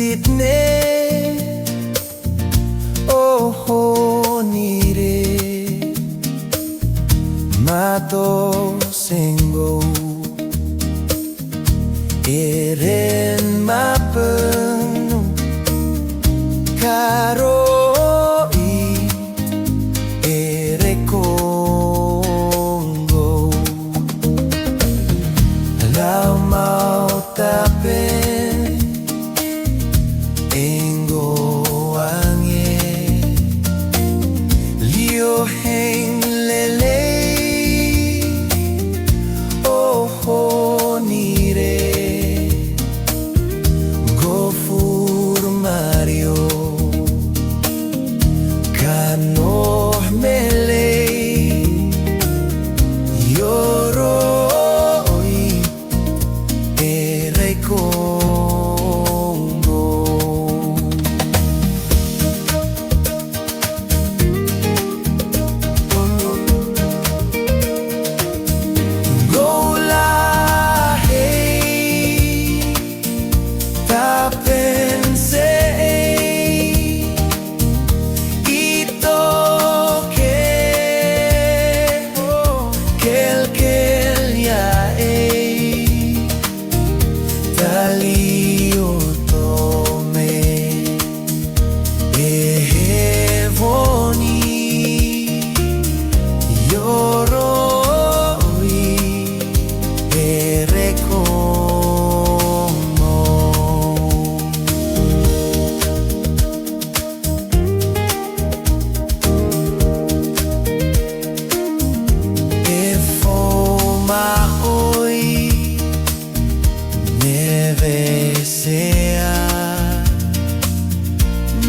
Sydney, oh nire mato sengo eren mapenu karo ere Congo lau mau tape engo angye lio heng lele oh nire go fur Mario kano mele yoroi ere Congo gola hey ta pensei itoke kel ya talio tome ehevoni yoroi ere Congo efoma hoy neve sea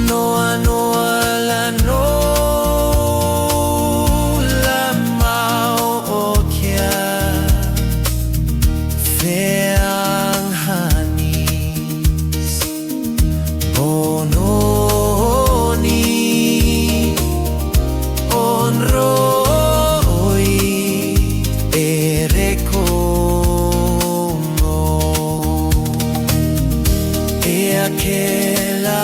noa la no la mau okia feang hanis bononi onroi ere Congo e aquella